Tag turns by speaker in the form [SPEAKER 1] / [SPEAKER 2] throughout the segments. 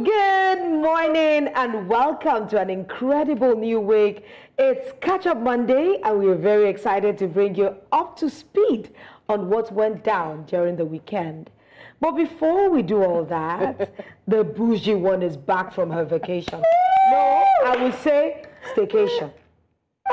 [SPEAKER 1] Good morning and welcome to an incredible new week. It's Catch Up Monday and we're very excited to bring you up to speed on what went down during the weekend. But before we do all that, the bougie one is back from her vacation. No, I would say staycation.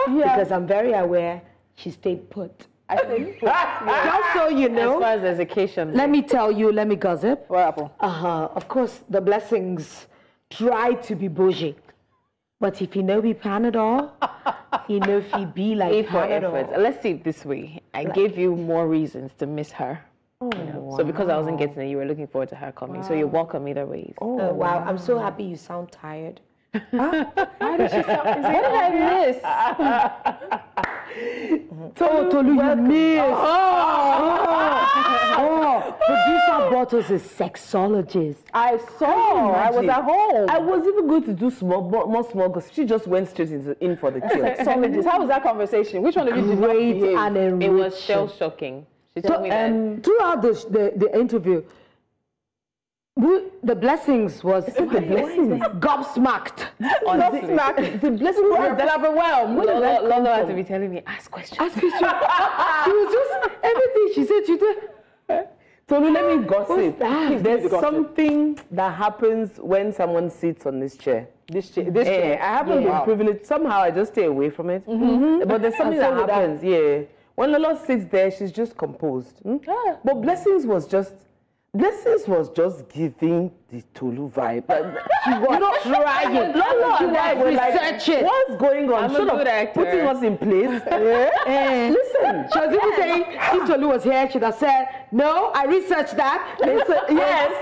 [SPEAKER 1] Because I'm very aware she stayed put.
[SPEAKER 2] I think,
[SPEAKER 1] Just so you know,
[SPEAKER 2] as far as there's occasion.
[SPEAKER 1] let me tell you, let me gossip.
[SPEAKER 2] What happened?
[SPEAKER 1] Of course, the blessings try to be bougie. But if you know be Panadol, you know if you be like Panadol.
[SPEAKER 2] Let's see it this way. I gave you more reasons to miss her.
[SPEAKER 1] Oh,
[SPEAKER 2] Wow. So because I wasn't getting it, you were looking forward to her coming. Wow. So you're welcome either way.
[SPEAKER 1] Oh, wow. I'm so happy you sound tired.
[SPEAKER 2] Why did she sound? What did I miss?
[SPEAKER 1] Tolu, you missed. Producer bought us a sexologist.
[SPEAKER 3] I saw. I was at home. I was even going to do more small because she just went straight in for the kill.
[SPEAKER 2] Sexologist. How was that conversation? Which one of you did not
[SPEAKER 1] Great
[SPEAKER 2] behave?
[SPEAKER 1] and enriching.
[SPEAKER 2] It was shell-shocking. She told me that.
[SPEAKER 1] Throughout the interview, the blessings was gobsmacked.
[SPEAKER 3] The blessing was overwhelmed.
[SPEAKER 2] Lolo had to be telling me, ask questions.
[SPEAKER 1] Ask questions. She was just, everything she said, she did.
[SPEAKER 3] Tolu, let me gossip. There's
[SPEAKER 2] gossip?
[SPEAKER 3] something that happens when someone sits on this chair.
[SPEAKER 2] This chair.
[SPEAKER 3] I haven't been privileged. Somehow I just stay away from it. But there's something that happens. When Lolo sits there, she's just composed. But Blessings was just giving the Tolu vibe. She was trying. She was researching. What's going on?
[SPEAKER 2] I'm a good actor.
[SPEAKER 3] Putting us in place. Listen.
[SPEAKER 1] She was even saying, if Tolu was here, she'd have said, no, I researched that.
[SPEAKER 3] Yes.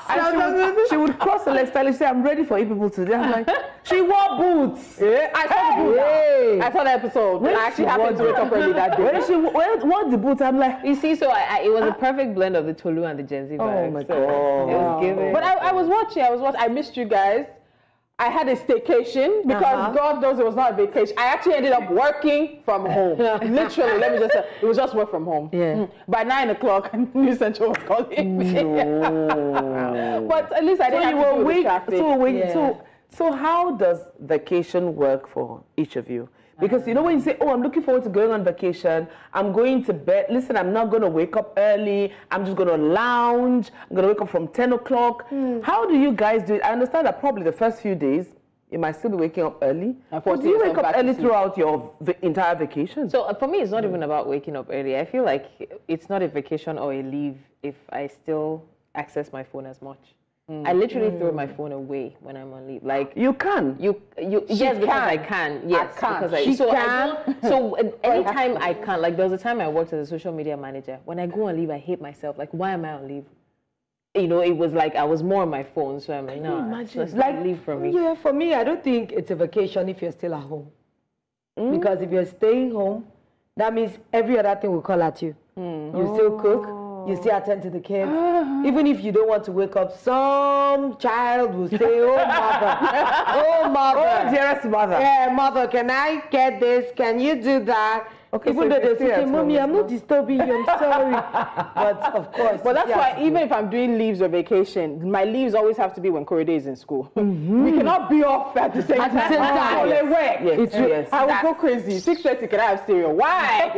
[SPEAKER 3] And she would cross the legs and say, I'm ready for you people today. I'm like, she wore boots.
[SPEAKER 2] I saw the boots. I saw the episode. I actually happened to wake up early that day.
[SPEAKER 3] When she wore the boots, I'm like,
[SPEAKER 2] you see, so it was a perfect blend of the Tolu and the Gen Z vibe.
[SPEAKER 3] oh my God.
[SPEAKER 2] It was given.
[SPEAKER 4] But I was watching. I missed you guys. I had a staycation because God knows it was not a vacation. I actually ended up working from home. Literally, let me just say, it was just work from home. By 9 o'clock, News Central was calling me. But at least I didn't have to do the traffic.
[SPEAKER 3] So how does vacation work for each of you? Because you know when you say, oh, I'm looking forward to going on vacation, I'm going to bed. Listen, I'm not going to wake up early. I'm just going to lounge. I'm going to wake up from 10 o'clock. How do you guys do it? I understand that probably the first few days, you might still be waking up early. But do you wake up early throughout your entire vacation?
[SPEAKER 2] So for me, it's not even about waking up early. I feel like it's not a vacation or a leave if I still access my phone as much. I literally throw my phone away when I'm on leave. Like
[SPEAKER 3] you can.
[SPEAKER 2] Yes, because I can. Yes, because I can. So anytime I can. Like there was a time I worked as a social media manager. When I go on leave, I hate myself. Like why am I on leave? You know, it was like I was more on my phone. So I'm like, no, let's not leave from me.
[SPEAKER 1] Yeah, for me, I don't think it's a vacation if you're still at home. Because if you're staying home, that means every other thing will call at you. You still cook. You still attend to the kids. Even if you don't want to wake up, some child will say, oh, mother. Oh, mother.
[SPEAKER 3] Oh, dearest mother.
[SPEAKER 1] Yeah, mother, can I get this? Can you do that?
[SPEAKER 3] Okay,
[SPEAKER 1] even though they say, Mommy, I'm not disturbing you, I'm sorry. But of course.
[SPEAKER 4] But that's why even if I'm doing leaves or vacation, my leaves always have to be when Korede is in school. We cannot be off at the same time.
[SPEAKER 3] Yes.
[SPEAKER 4] I will go crazy. 6:30, can I have cereal? Why?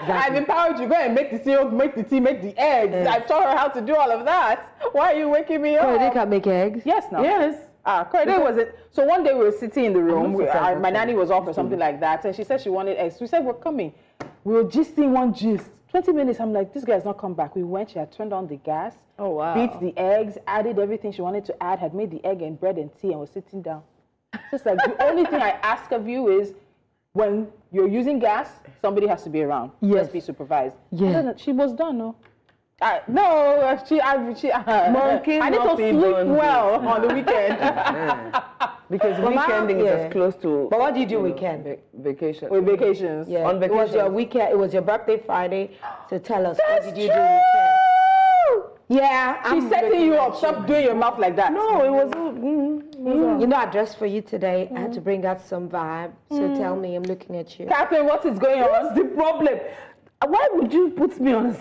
[SPEAKER 4] I've empowered you. Go and make the cereal, make the tea, make the eggs. I've taught her how to do all of that. Why are you waking me up?
[SPEAKER 1] Korede can make eggs?
[SPEAKER 4] Yes, no.
[SPEAKER 3] Yes.
[SPEAKER 4] Korede was it. So one day we were sitting in the room. My nanny was off or something like that. And she said she wanted eggs. We said, we're coming. We were gisting one gist. 20 minutes, I'm like, this guy has not come back. We went, she had turned on the gas.
[SPEAKER 2] Oh, wow.
[SPEAKER 4] Beat the eggs, added everything she wanted to add, had made the egg and bread and tea and was sitting down. Just like, the only thing I ask of you is, when you're using gas, somebody has to be around.
[SPEAKER 1] Yes.
[SPEAKER 4] Just be supervised.
[SPEAKER 1] Yeah.
[SPEAKER 4] She was done, no? I need to sleep well on the weekend.
[SPEAKER 3] Because weekending is as close to.
[SPEAKER 1] But what do you do weekend?
[SPEAKER 3] Vacation.
[SPEAKER 4] With vacations.
[SPEAKER 1] Yeah.
[SPEAKER 3] On vacation.
[SPEAKER 1] It was your weekend. It was your birthday Friday. So tell us, what did you do weekend? Yeah.
[SPEAKER 4] She's setting you up. Stop doing your mouth like that.
[SPEAKER 3] No, it was.
[SPEAKER 1] You know, I dressed for you today. I had to bring out some vibe. So tell me, I'm looking at you.
[SPEAKER 4] Catherine, what is going on?
[SPEAKER 3] What's the problem? Why would you put me on the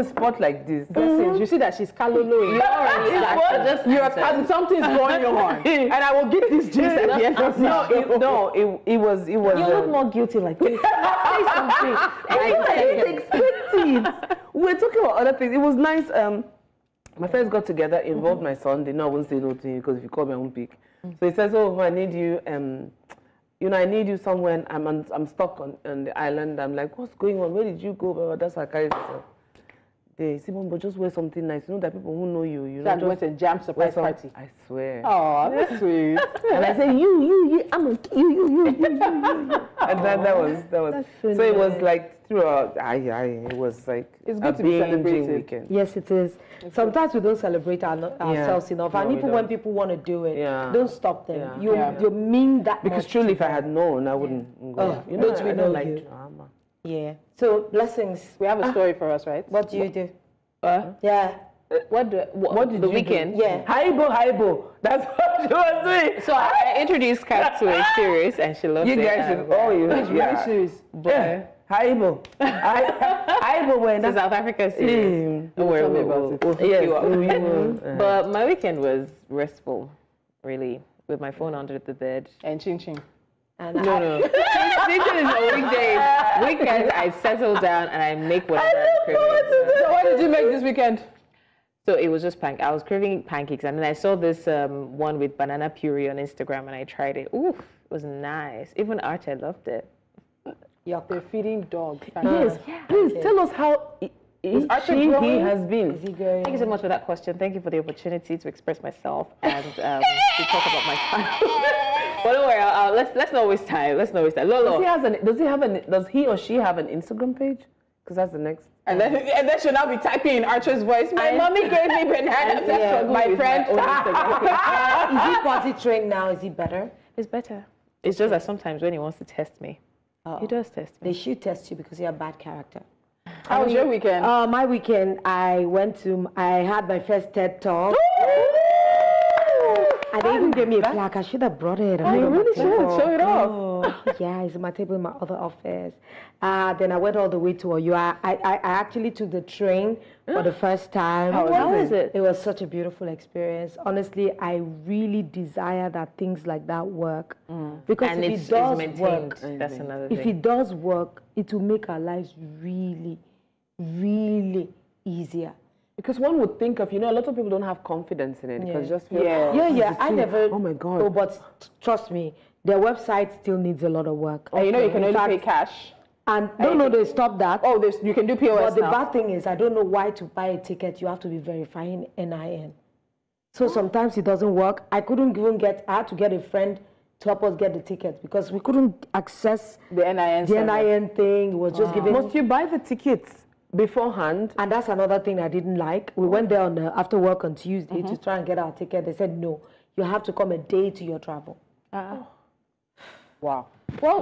[SPEAKER 3] spot like this?
[SPEAKER 4] You see that she's kaloloing. Something's going on, and I will get this gist at the end of the show.
[SPEAKER 3] It was.
[SPEAKER 2] You look more guilty like this. Say something.
[SPEAKER 3] I didn't expect it. We were talking about other things. It was nice. My friends got together, involved my son. They know I won't say no to him because if you call me, I won't pick. So he says, "Oh, I need you. I need you somewhere. I'm stuck on the island." I'm like, "What's going on? Where did you go?" But that's how I carry myself. They say, "But just wear something nice. You know that people who know you. You know."
[SPEAKER 4] That went and jam surprise party.
[SPEAKER 3] I swear.
[SPEAKER 4] Oh, that's sweet.
[SPEAKER 3] And I say, you. I'm a you. And that was. So it was like throughout. It was like
[SPEAKER 4] it's good to be celebrated.
[SPEAKER 3] Weekend.
[SPEAKER 1] Yes, it is. Sometimes we don't celebrate ourselves enough, and even when people want to do it, don't stop them. You mean that
[SPEAKER 3] because truly, if I had known, I wouldn't go.
[SPEAKER 1] You know, I don't like drama. Yeah. So blessings.
[SPEAKER 4] We have a story for us, right?
[SPEAKER 1] What do you do? Yeah.
[SPEAKER 2] What did the weekend?
[SPEAKER 1] Do? Yeah.
[SPEAKER 3] Haibo. That's what she was doing.
[SPEAKER 2] So I introduced Kat to a series, and she loved it.
[SPEAKER 3] You guys should. Oh, you.
[SPEAKER 4] Which series?
[SPEAKER 3] Haibo. Haibo went
[SPEAKER 2] to South Africa series.
[SPEAKER 3] Don't worry about it. Yes.
[SPEAKER 2] But my weekend was restful, really, with my phone under the bed.
[SPEAKER 4] And ching.
[SPEAKER 2] No. Ching is a weekday. Weekends, I settle down and I make whatever I'm craving.
[SPEAKER 4] So what did you make this weekend?
[SPEAKER 2] So it was just I was craving pancakes, and then I saw this one with banana puree on Instagram, and I tried it. Ooh, it was nice. Even Archer loved it.
[SPEAKER 4] They're feeding dogs.
[SPEAKER 3] Yes. Please tell us how he has been.
[SPEAKER 1] Is he going?
[SPEAKER 2] Thank you so much for that question. Thank you for the opportunity to express myself and to talk about my child. But don't worry, let's not waste time. Lolo.
[SPEAKER 3] Does he or she have an Instagram page? Because that's the next.
[SPEAKER 4] And then she'll now be typing in Archer's voice. My mommy gave me banana. My friend.
[SPEAKER 1] Is he potty trained now? Is he better?
[SPEAKER 2] It's better. It's just that sometimes when he wants to test me, he does test me.
[SPEAKER 1] They should test you because you have bad character.
[SPEAKER 4] How was your weekend?
[SPEAKER 1] My weekend, I had my first TED Talk. And they even gave me a plaque. I should have brought it.
[SPEAKER 4] You really should. Show it off.
[SPEAKER 1] Yeah, it's on my table in my other office. Then I went all the way to Oyo. I actually took the train for the first time.
[SPEAKER 2] How was it?
[SPEAKER 1] It was such a beautiful experience. Honestly, I really desire that things like that work. Because
[SPEAKER 2] and
[SPEAKER 1] if it does work,
[SPEAKER 2] that's another thing.
[SPEAKER 1] If it does work, it will make our lives really, really easier.
[SPEAKER 3] Because one would think of, a lot of people don't have confidence in it. Because just feel,
[SPEAKER 1] I never.
[SPEAKER 3] Oh my God.
[SPEAKER 1] Oh, but trust me, their website still needs a lot of work.
[SPEAKER 4] And you can only pay cash.
[SPEAKER 1] And no, they stopped that.
[SPEAKER 4] Oh, you can do POS
[SPEAKER 1] But the bad thing is, I don't know why to buy a ticket, you have to be verifying NIN. So sometimes it doesn't work. I had to get a friend to help us get the ticket because we couldn't access
[SPEAKER 4] the NIN.
[SPEAKER 1] The NIN thing was just giving.
[SPEAKER 3] Must you buy the tickets beforehand?
[SPEAKER 1] And that's another thing I didn't like. We went there after work on Tuesday to try and get our ticket. They said, no, you have to come a day to your travel.
[SPEAKER 4] Wow. Well,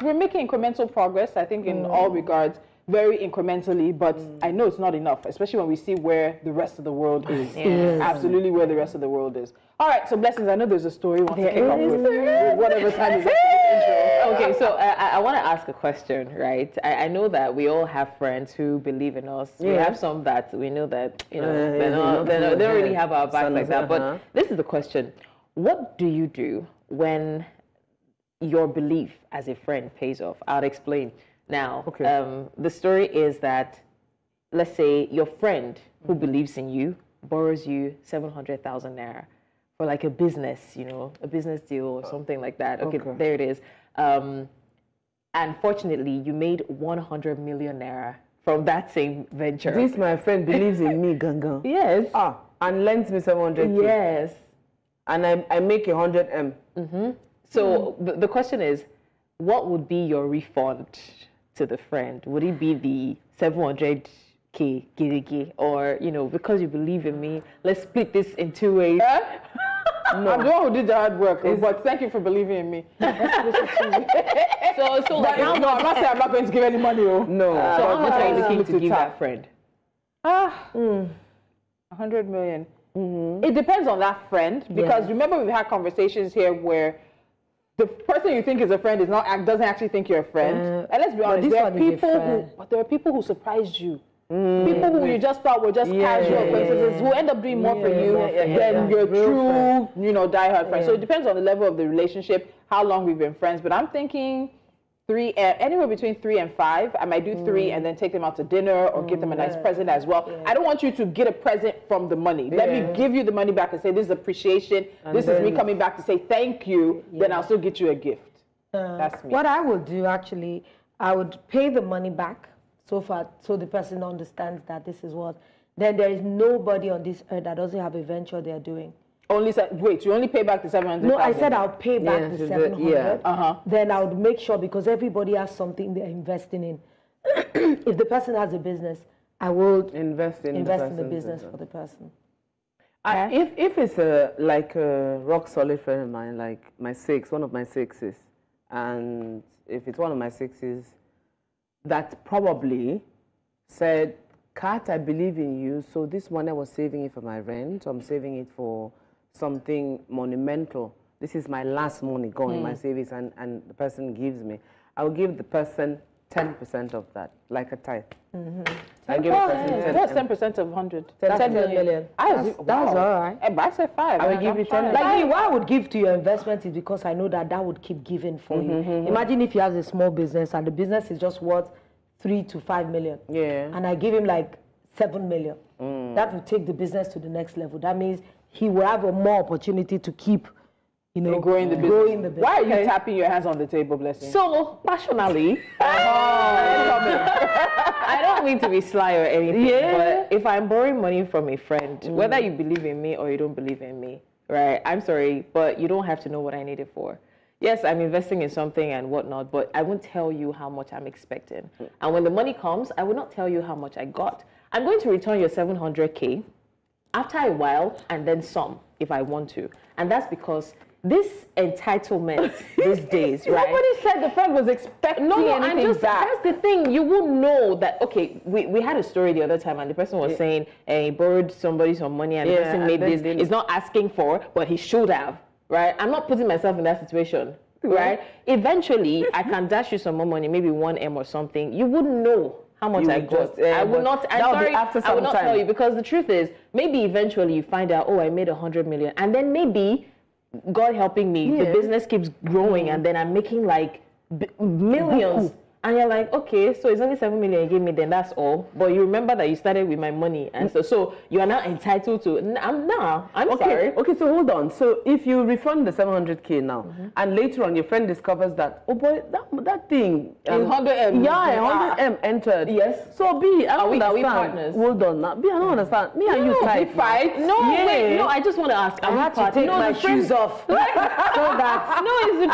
[SPEAKER 4] we're making incremental progress, I think, in all regards, very incrementally, but I know it's not enough, especially when we see where the rest of the world is.
[SPEAKER 1] Yes.
[SPEAKER 4] Absolutely where the rest of the world is. All right, so Blessings, I know there's a story you want to kick off with whatever time is up for this intro.
[SPEAKER 2] Okay, so I want to ask a question, right? I know that we all have friends who believe in us. We have some that we know that, they don't really have our back like that. But this is the question. What do you do when your belief as a friend pays off? I'll explain. Now, the story is that, let's say your friend who believes in you borrows you 700,000 naira for like a business, a business deal or something like that. Okay, there it is. And fortunately, you made 100 million naira from that same venture.
[SPEAKER 3] This, my friend, believes in me, Gangan.
[SPEAKER 2] Yes.
[SPEAKER 3] And lends me 700.
[SPEAKER 2] Yes.
[SPEAKER 3] And I make 100 M.
[SPEAKER 2] So the question is, what would be your refund to the friend? Would it be the 700K girigi, or because you believe in me, let's split this in 2 ways?
[SPEAKER 4] No. I'm the one who did the hard work, but thank you for believing in me.
[SPEAKER 2] So like,
[SPEAKER 4] I'm not going to give any money.
[SPEAKER 3] No.
[SPEAKER 2] So how much are you looking to give that friend?
[SPEAKER 4] 100 million. It depends on that friend, because remember we've had conversations here where the person you think is a friend is not doesn't actually think you're a friend. And let's be honest, there are people who surprised you. People who you just thought were just casual acquaintances who end up doing more for you than your true, diehard friends. So it depends on the level of the relationship, how long we've been friends. But I'm thinking anywhere between 3 and 5. I might do 3 and then take them out to dinner or give them a nice present as well. I don't want you to get a present from the money. Let me give you the money back and say, this is appreciation. And this is me coming back to say thank you. Then I'll still get you a gift. That's me.
[SPEAKER 1] What I would do, actually, I would pay the money back so the person understands that this is what. Then there is nobody on this earth that doesn't have a venture they're doing.
[SPEAKER 4] Wait, you only pay back the 700?
[SPEAKER 1] No, I said I'll pay back the 700. Then I would make sure, because everybody has something they're investing in. If the person has a business, I will invest in the business for the person.
[SPEAKER 3] If it's like a rock solid friend of mine, like one of my sixes, and if it's one of my sixes that probably said, Kat, I believe in you, so this money I was saving it for my rent, I'm saving it for something monumental. This is my last money going in my savings, and the person gives me. I will give the person 10% of that, like a tithe. I give the person 10%.
[SPEAKER 4] What's 10% of 100?
[SPEAKER 1] 10 million. That's all right.
[SPEAKER 4] But I said 5.
[SPEAKER 3] I will give you 10.
[SPEAKER 1] Like me, what I would give to your investment is because I know that would keep giving for you. Imagine if he has a small business and the business is just worth 3 to 5 million. And I give him like 7 million. That will take the business to the next level. That means he will have a more opportunity to keep,
[SPEAKER 4] growing the business. Why are you tapping your hands on the table, Blessing?
[SPEAKER 2] So, passionately, I don't mean to be sly or anything, but if I'm borrowing money from a friend, whether you believe in me or you don't believe in me, right? I'm sorry, but you don't have to know what I need it for. Yes, I'm investing in something and whatnot, but I won't tell you how much I'm expecting. And when the money comes, I will not tell you how much I got. I'm going to return your 700K after a while and then some if I want to. And that's because this entitlement these days, right?
[SPEAKER 4] Nobody said the friend was expecting anything back.
[SPEAKER 2] That's the thing. You will know that, okay, we had a story the other time and the person was saying he borrowed somebody some money and the person made this. He's not asking for, but he should have, right? I'm not putting myself in that situation, right? Eventually, I can dash you some more money, maybe 1M or something. You wouldn't know how much I got. I will not. I'm sorry. I will not tell you, because the truth is, maybe eventually you find out, oh, I made 100 million, and then maybe, God helping me, the business keeps growing, and then I'm making like millions. And you're like, okay, so it's only 7 million you gave me, then that's all. But you remember that you started with my money, and so you are now entitled to. I'm sorry.
[SPEAKER 3] Okay, so hold on. So if you refund the 700K now, and later on your friend discovers that, oh boy, that thing,
[SPEAKER 4] 100M.
[SPEAKER 3] Yeah, 100M entered.
[SPEAKER 4] Yes.
[SPEAKER 3] So B,
[SPEAKER 2] are we partners?
[SPEAKER 3] Hold on now. B, I don't understand. Me and you type.
[SPEAKER 4] Fight?
[SPEAKER 2] No, wait, no. I just want to ask.
[SPEAKER 1] I had to take my shoes off so that
[SPEAKER 2] it's the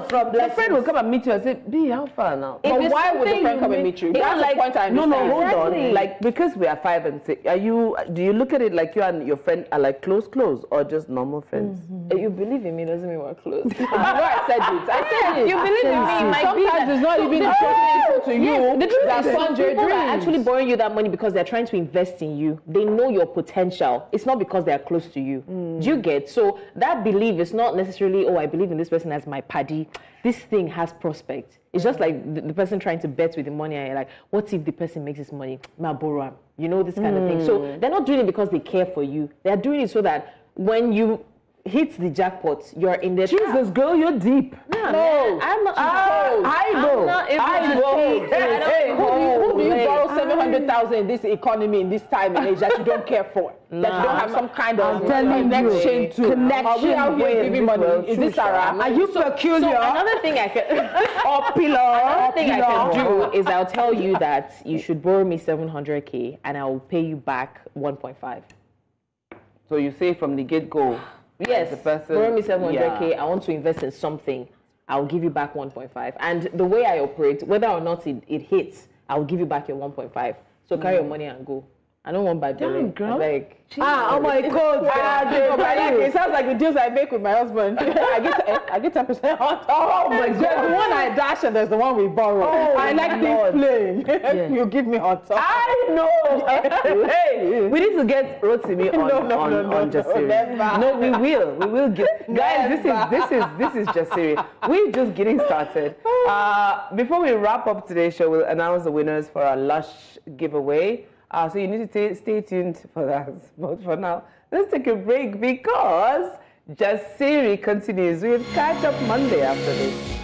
[SPEAKER 2] truth.
[SPEAKER 3] The friend will come and meet you and say, B, how far now?
[SPEAKER 4] But why would the friend come and meet you? That's the point I understand.
[SPEAKER 3] No, hold on. Like, because we are 5 and 6, do you look at it like you and your friend are like close, or just normal friends?
[SPEAKER 2] You believe in me doesn't mean we're close.
[SPEAKER 4] I said it. I said it.
[SPEAKER 2] You believe in me.
[SPEAKER 4] Sometimes it's not even the person to you.
[SPEAKER 2] The truth
[SPEAKER 4] that
[SPEAKER 2] is,
[SPEAKER 4] funds your
[SPEAKER 2] people
[SPEAKER 4] dreams.
[SPEAKER 2] are actually borrowing you that money because they're trying to invest in you. They know your potential. It's not because they're close to you. Do you get? So that belief is not necessarily, oh, I believe in this person as my paddy. This thing has prospect. It's just like the person trying to bet with the money, and you're like, what if the person makes this money? Ma borrow him. You know, this kind of thing. So they're not doing it because they care for you. They're doing it so that when you hit the jackpot, you're in the
[SPEAKER 3] Jesus, girl, you're deep.
[SPEAKER 2] No, I'm not.
[SPEAKER 3] I know.
[SPEAKER 4] Who do you borrow 700,000 in this economy, in this time and age, that you don't care for? That you don't have some kind of connection to? Are we out here giving money? Is this Sarah?
[SPEAKER 1] Are you peculiar?
[SPEAKER 2] So another thing I can Another thing I can do is I'll tell you that you should borrow me 700K and I will pay you back 1.5.
[SPEAKER 3] So you say from the get-go.
[SPEAKER 2] Yes, borrow me 700K, I want to invest in something, I'll give you back 1.5. And the way I operate, whether or not it hits, I'll give you back your 1.5. So carry your money and go. I don't want bad belly.
[SPEAKER 3] Girl.
[SPEAKER 2] Like,
[SPEAKER 3] oh my God.
[SPEAKER 4] It sounds like the deals I make with my husband. I get 10% on top. Oh my God. There's the one I dash and there's the one we borrow. Oh, I like this plain. Yeah. You give me on top.
[SPEAKER 3] I know. Hey, we need to get Rotimi on Jasiri. No, we will. We will get. Guys, this is Jasiri. We're just getting started. Before we wrap up today's show, we'll announce the winners for our Lush giveaway. So you need to stay tuned for that. But for now, let's take a break because Jasiri continues with Catch Up Monday after this.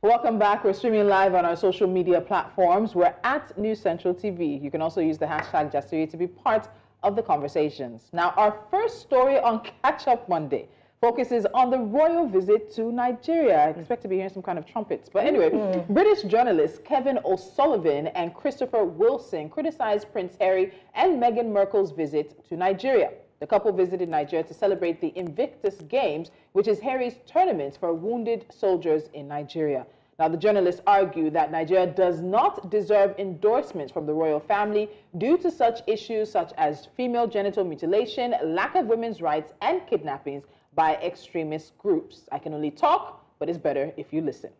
[SPEAKER 4] Welcome back. We're streaming live on our social media platforms. We're at News Central TV. You can also use the hashtag Jasiri to be part of the conversations. Now, our first story on Catch Up Monday focuses on the royal visit to Nigeria. I expect to be hearing some kind of trumpets. But anyway, British journalists Kevin O'Sullivan and Christopher Wilson criticized Prince Harry and Meghan Markle's visit to Nigeria. The couple visited Nigeria to celebrate the Invictus Games, which is Harry's tournament for wounded soldiers in Nigeria. Now, the journalists argue that Nigeria does not deserve endorsements from the royal family due to such issues such as female genital mutilation, lack of women's rights, and kidnappings by extremist groups. I can only talk, but it's better if you listen.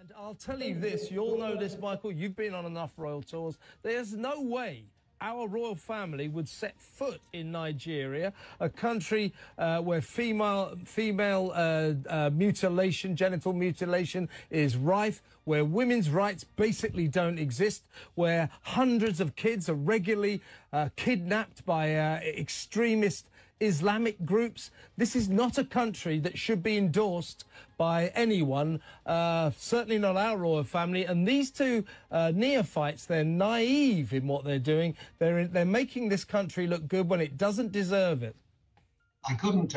[SPEAKER 5] And I'll tell you this, you all know this, Michael, you've been on enough royal tours. There's no way our royal family would set foot in Nigeria, a country where female mutilation, genital mutilation is rife, where women's rights basically don't exist, where hundreds of kids are regularly kidnapped by extremist Islamic groups. This is not a country that should be endorsed by anyone, certainly not our royal family. And these two neophytes, they're naive in what they're doing. They're making this country look good when it doesn't deserve it.
[SPEAKER 6] I couldn't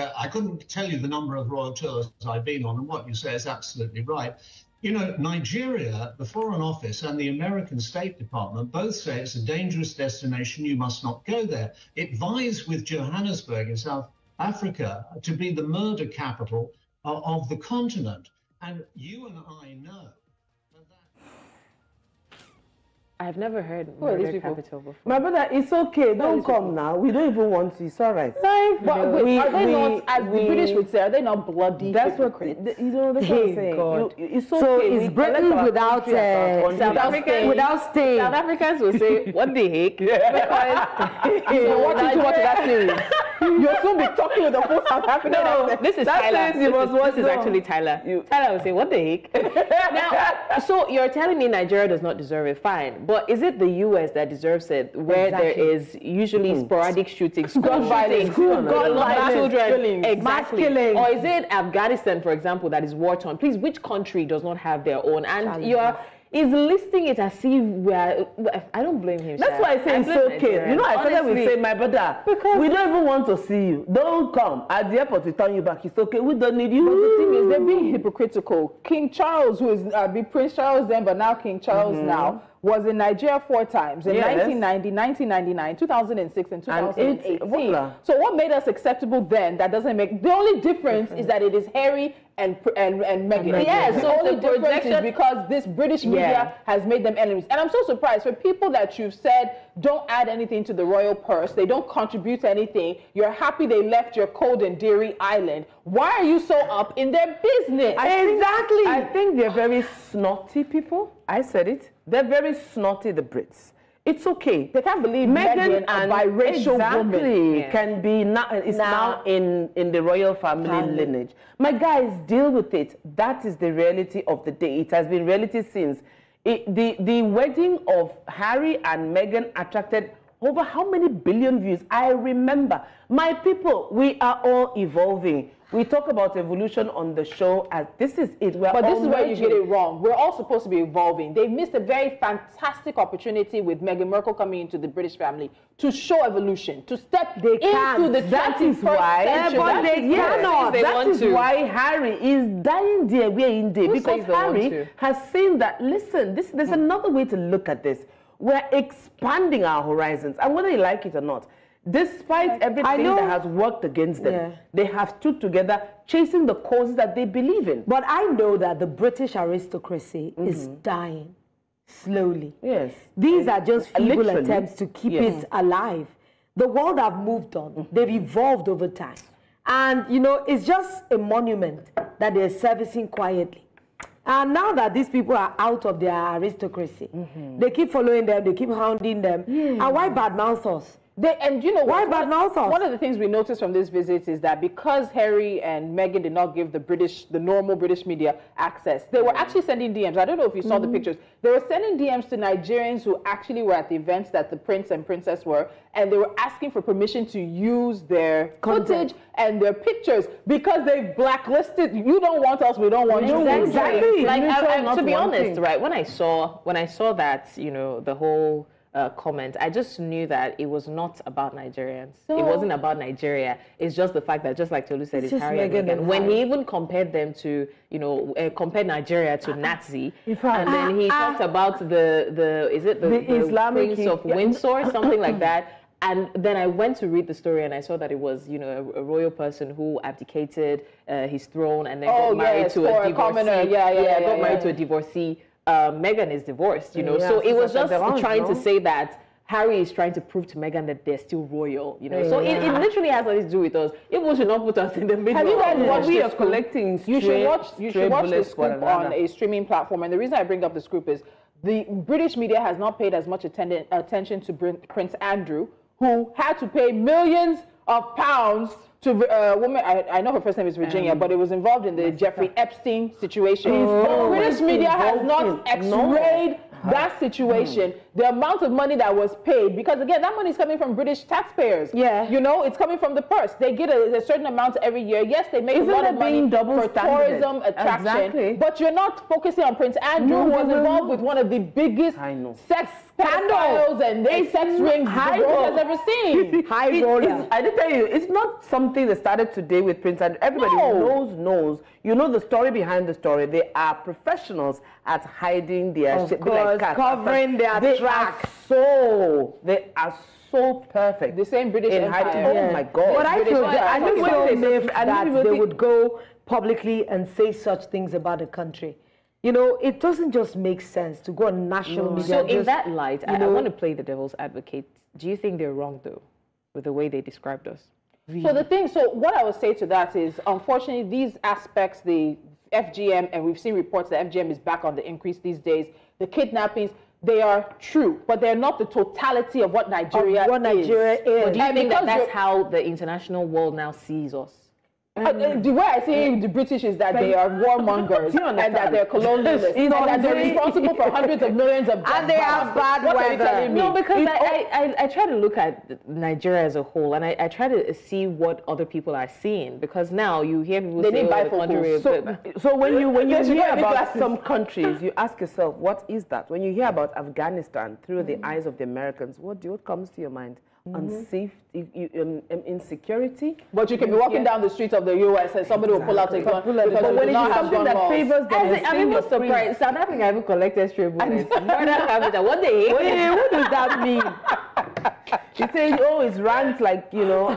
[SPEAKER 6] tell you the number of royal tours I've been on, and what you say is absolutely right. You know, Nigeria, the Foreign Office and the American State Department both say it's a dangerous destination. You must not go there. It vies with Johannesburg in South Africa to be the murder capital of the continent. And you and I know
[SPEAKER 2] I've never heard murder capital before.
[SPEAKER 3] My brother, it's okay. Don't come now. We don't even want to. It's all right.
[SPEAKER 4] Are they not, as the British would say, are they not bloody hypocrites?
[SPEAKER 3] That's what I'm saying. It's okay.
[SPEAKER 1] So is Britain without state?
[SPEAKER 2] South Africans will say, what the heck?
[SPEAKER 4] Because you're watching too much of that series. You'll soon be talking with the full South African.
[SPEAKER 2] No, this is Tyler. This is actually Tyler. Tyler will say, what the heck? Now, so you're telling me Nigeria does not deserve it. Fine. But is it the U.S. that deserves it, where there is usually sporadic shootings, gun violence, children, exactly, killing. Or is it Afghanistan, for example, that is war-torn? Please, which country does not have their own? And is listing it as if I don't blame him.
[SPEAKER 3] That's why I say it's okay. You know, I started with saying, my brother, because we don't even want to see you. Don't come. At the airport, we turn you back. It's okay. We don't need you.
[SPEAKER 4] But the thing is, they're being hypocritical. King Charles, who is Prince Charles then, but now King Charles now, was in Nigeria 4 times, in 1990, 1999, 2006, and 2018. So what made us acceptable then that doesn't make... The only difference is that it is Harry and Meghan.
[SPEAKER 2] Yes,
[SPEAKER 4] so the only difference is because this British media has made them enemies. And I'm so surprised for people that you've said don't add anything to the royal purse, they don't contribute to anything, you're happy they left your cold and dairy island. Why are you so up in their business?
[SPEAKER 3] I think they're very snotty people. I said it. They're very snotty, the Brits. It's okay.
[SPEAKER 4] They can't believe Meghan, a biracial woman,
[SPEAKER 3] can be now in the royal family lineage. My guys, deal with it. That is the reality of the day. It has been reality since. The wedding of Harry and Meghan attracted over how many billion views? I remember. My people, we are all evolving. We talk about evolution on the show as this is it.
[SPEAKER 4] But this is where you get it wrong. We're all supposed to be evolving. They missed a very fantastic opportunity with Meghan Markle coming into the British family to show evolution, to step into the 21st century.
[SPEAKER 3] But they cannot. That is why Harry is dying there where in day. Because Harry has seen that, listen, there's another way to look at this. We're expanding our horizons. And whether you like it or not, despite everything that has worked against them, they have stood together chasing the causes that they believe in.
[SPEAKER 1] But I know that the British aristocracy is dying. slowly.
[SPEAKER 3] Yes.
[SPEAKER 1] These are just feeble
[SPEAKER 3] Literally.
[SPEAKER 1] attempts to keep it alive. The world have moved on. They've evolved over time. And, you know, it's just a monument that they're servicing quietly. And now that these people are out of their aristocracy, they keep following them, they keep hounding them. And why badmouth us?
[SPEAKER 4] And you know
[SPEAKER 1] why
[SPEAKER 4] what?
[SPEAKER 1] badmouth us?
[SPEAKER 4] One of the things we noticed from this visit is that because Harry and Meghan did not give the normal British media access, they were actually sending DMs. I don't know if you saw the pictures. They were sending DMs to Nigerians who actually were at the events that the prince and princess were, and they were asking for permission to use their footage and their pictures because they've blacklisted. You don't want us, we don't want you.
[SPEAKER 2] Exactly. Like, to be honest, right? When I saw that, you know, the whole comment, I just knew that it was not about Nigerians. It wasn't about Nigeria. It's just the fact that, just like Tolu said, it's Harry and Meghan. When he even compared them to, you know, compared Nigeria to Nazi, and then he talked about the Islamic Prince of Windsor, something like that. And then I went to read the story, and I saw that it was, you know, a royal person who abdicated his throne and then got married to a divorcee. Got married to a divorcee. Meghan is divorced, you know, so it was just trying to say that Harry is trying to prove to Meghan that they're still royal, you know. So it literally has nothing to do with us. People should not put us in the middle.
[SPEAKER 4] Have you guys watched
[SPEAKER 3] we are collecting?
[SPEAKER 4] You should watch the scoop on a streaming platform. And the reason I bring up the scoop is the British media has not paid as much attention to Prince Andrew, who had to pay millions of pounds to a woman. I know her first name is Virginia, but it was involved in the Jeffrey Epstein situation. The British media has not x-rayed that situation, the amount of money that was paid, because again, that money is coming from British taxpayers. You know, it's coming from the purse. They get a certain amount every year. Yes, they make a lot of money for tourism attraction, but you're not focusing on Prince Andrew, who was involved with one of the biggest sex scandals and sex rings the world has ever seen.
[SPEAKER 3] High roller. I did tell you, it's not something that started today with Prince Andrew. Everybody who knows. You know the story behind the story. They are professionals at hiding their shit.
[SPEAKER 1] Covering their tracks.
[SPEAKER 3] They are so perfect.
[SPEAKER 4] The same British Empire.
[SPEAKER 3] Oh my God.
[SPEAKER 1] But I feel miffed that they would go publicly and say such things about the country. You know, it doesn't just make sense to go on national media.
[SPEAKER 2] So in that light, I want to play the devil's advocate. Do you think they're wrong, though, with the way they described us?
[SPEAKER 4] Really? So what I would say to that is, unfortunately, these aspects, the FGM, and we've seen reports that FGM is back on the increase these days, the kidnappings, they are true, but they're not the totality of what Nigeria is.
[SPEAKER 2] But do you think that that's how the international world now sees us?
[SPEAKER 4] The way I see the British is that they are warmongers and that they're colonialists and that they're responsible for hundreds of millions of deaths.
[SPEAKER 1] And they have bad weather.
[SPEAKER 2] No, because I try to look at Nigeria as a whole, and I try to see what other people are seeing, because now you hear people say,
[SPEAKER 3] so when you hear about some countries, you ask yourself, what is that? When you hear about Afghanistan through the eyes of the Americans, what comes to your mind? Unsafe, insecurity.
[SPEAKER 4] But you can be walking down the streets of the US and somebody will pull out a gun.
[SPEAKER 3] But when it is something that favors them,
[SPEAKER 2] I'm even surprised. South Africa even collected stray bullets. What the heck?
[SPEAKER 3] What does that mean? You say, oh, it's ranked like, you know,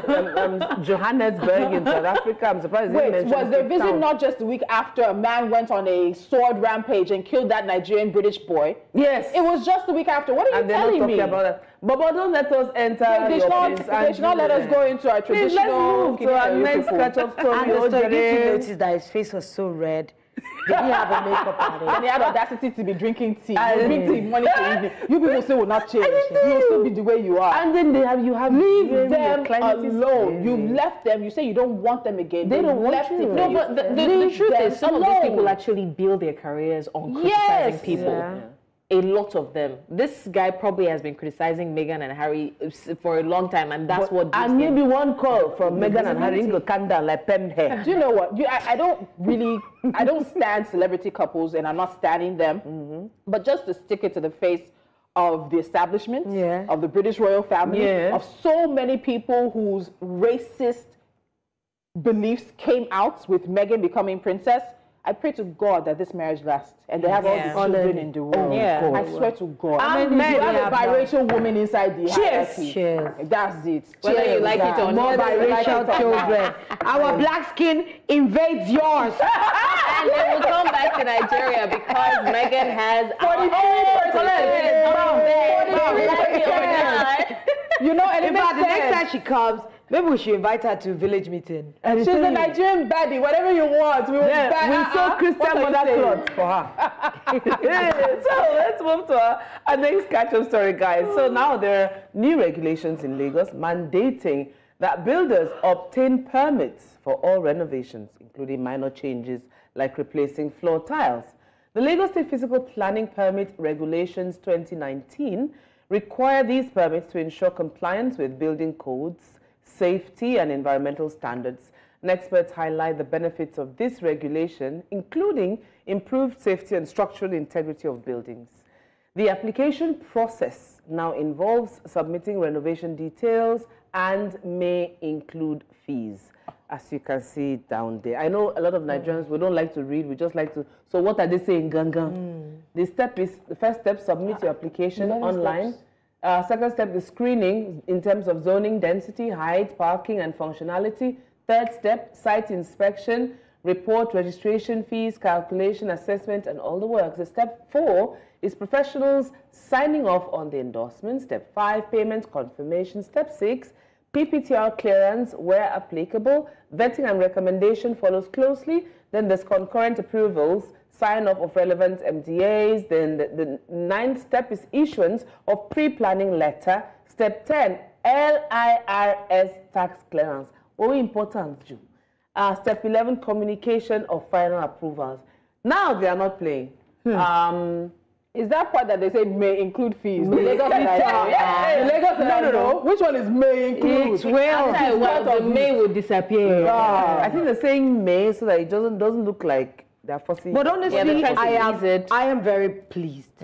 [SPEAKER 3] Johannesburg in South Africa. I'm surprised.
[SPEAKER 4] Wait, was their visit not just the week after a man went on a sword rampage and killed that Nigerian British boy?
[SPEAKER 3] Yes.
[SPEAKER 4] It was just the week after. What are you telling me?
[SPEAKER 3] About that. But don't let us enter.
[SPEAKER 4] They should not let us go into our traditional.
[SPEAKER 3] Let's move to our next catch-up story.
[SPEAKER 1] Did you notice that his face was so red? Did he have a makeup on it?
[SPEAKER 4] And he had audacity to be drinking tea. Drink tea morning to evening. You people still will not change. You will still be the way you are.
[SPEAKER 3] And then you have
[SPEAKER 4] leave them alone. You've left them. You say you don't want them again. They don't want you.
[SPEAKER 2] No, but the truth is, some of these people actually build their careers on criticizing people. Yeah. A lot of them. This guy probably has been criticizing Meghan and Harry for a long time, and that's what.
[SPEAKER 3] And maybe one call from Meghan and Harry go calm down like pen hair.
[SPEAKER 4] Do you know what? I don't stand celebrity couples, and I'm not standing them. But just to stick it to the face of the establishment, of the British royal family, of so many people whose racist beliefs came out with Meghan becoming princess. I pray to God that this marriage lasts and they have all the children in the world. I swear to God.
[SPEAKER 3] And
[SPEAKER 4] you have a biracial woman inside the hierarchy.
[SPEAKER 1] Cheers.
[SPEAKER 4] That's it.
[SPEAKER 2] Whether you like it or
[SPEAKER 1] more
[SPEAKER 2] not.
[SPEAKER 1] biracial children. Our black skin invades yours.
[SPEAKER 2] And then we'll come back to Nigeria because Meghan has
[SPEAKER 4] 43%. You know, and
[SPEAKER 1] in fact, the next time she comes, maybe we should invite her to village meeting.
[SPEAKER 4] She's a Nigerian baddie. Whatever you want, we will buy her.
[SPEAKER 3] We sew Christian mother clothes for her. So let's move to our next catch-up story, guys. So now there are new regulations in Lagos mandating that builders obtain permits for all renovations, including minor changes like replacing floor tiles. The Lagos State Physical Planning Permit Regulations 2019 require these permits to ensure compliance with building codes, safety and environmental standards. And experts highlight the benefits of this regulation, including improved safety and structural integrity of buildings. The application process now involves submitting renovation details and may include fees, as you can see down there. I know a lot of Nigerians, we don't like to read, we just like to, so what are they saying, Gangan? The first step, submit your application online. Second step, the screening in terms of zoning, density, height, parking, and functionality. Third step, site inspection, report, registration fees, calculation, assessment, and all the works. The step 4 is professionals signing off on the endorsement. Step 5, payment confirmation. Step 6, PPTR clearance where applicable. Vetting and recommendation follows closely. Then there's concurrent approvals, sign off of relevant MDAs. Then the 9th step is issuance of pre-planning letter. Step 10, LIRS tax clearance. Very important, Ju. Step 11, communication of final approvals. Now they are not playing.
[SPEAKER 4] Is that part that they say may include fees? The Lagos
[SPEAKER 3] no.
[SPEAKER 4] Which one is may include?
[SPEAKER 1] It will.
[SPEAKER 2] The may will disappear.
[SPEAKER 3] I think they're saying may so that it doesn't look like they're forcing.
[SPEAKER 1] But honestly, I am very pleased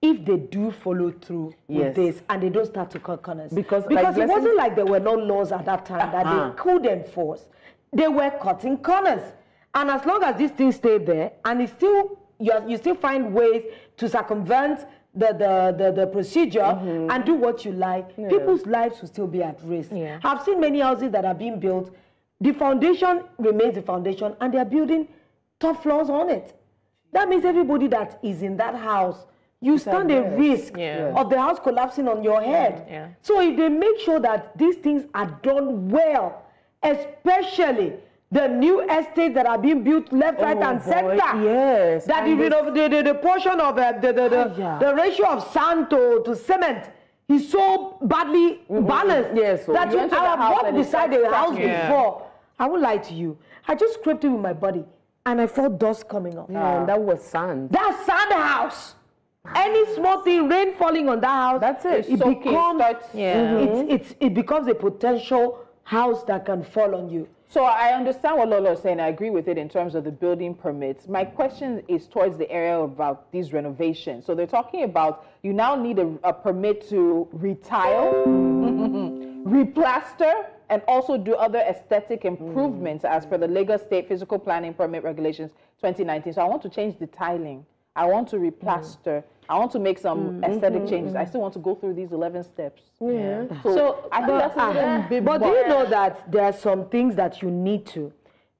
[SPEAKER 1] if they do follow through with this and they don't start to cut corners. Because it wasn't like there were no laws at that time that they could enforce. They were cutting corners. And as long as these things stay there and it's still you still find ways to circumvent the procedure and do what you like, people's lives will still be at risk. I've seen many houses that are being built, the foundation remains the foundation and they're building top floors on it. That means everybody that is in that house, you stand a risk of the house collapsing on your head. So if they make sure that these things are done well, especially the new estates that are being built left, right, and center.
[SPEAKER 3] Yes.
[SPEAKER 1] That the portion of the ratio of sand to cement is so badly balanced that I have walked beside the house before. I won't lie to you. I just scraped it with my body and I felt dust coming up.
[SPEAKER 3] That was sand.
[SPEAKER 1] That sand house. Any small thing, rain falling on that house,
[SPEAKER 3] that's it.
[SPEAKER 1] It becomes a potential house that can fall on you.
[SPEAKER 4] So I understand what Lolo is saying. I agree with it in terms of the building permits. My question is towards the area about these renovations. So they're talking about you now need a permit to retile, replaster, and also do other aesthetic improvements as per the Lagos State Physical Planning Permit Regulations 2019. So I want to change the tiling. I want to replaster. I want to make some aesthetic changes. I still want to go through these 11 steps. So I think that's a big
[SPEAKER 1] But do you know that there are some things that you need to?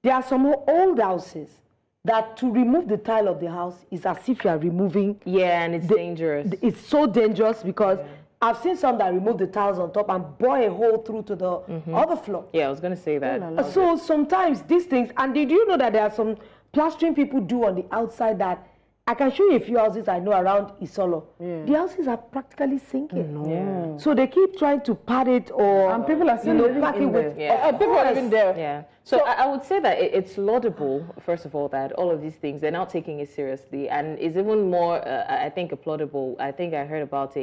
[SPEAKER 1] There are some old houses that to remove the tile of the house is as if you are removing...
[SPEAKER 2] and it's dangerous.
[SPEAKER 1] It's so dangerous because I've seen some that remove the tiles on top and bore a hole through to the other floor.
[SPEAKER 2] Yeah, I was going to say that.
[SPEAKER 1] So sometimes these things... And did you know that there are some plastering people do on the outside that... I can show you a few houses I know around Isolo. The houses are practically sinking. So they keep trying to pad it or...
[SPEAKER 3] And people are still living in there.
[SPEAKER 4] People are living there.
[SPEAKER 2] Yeah. So I would say that it's laudable, first of all, that all of these things, they're now taking it seriously. And it's even more, I think, applaudable. I think I heard about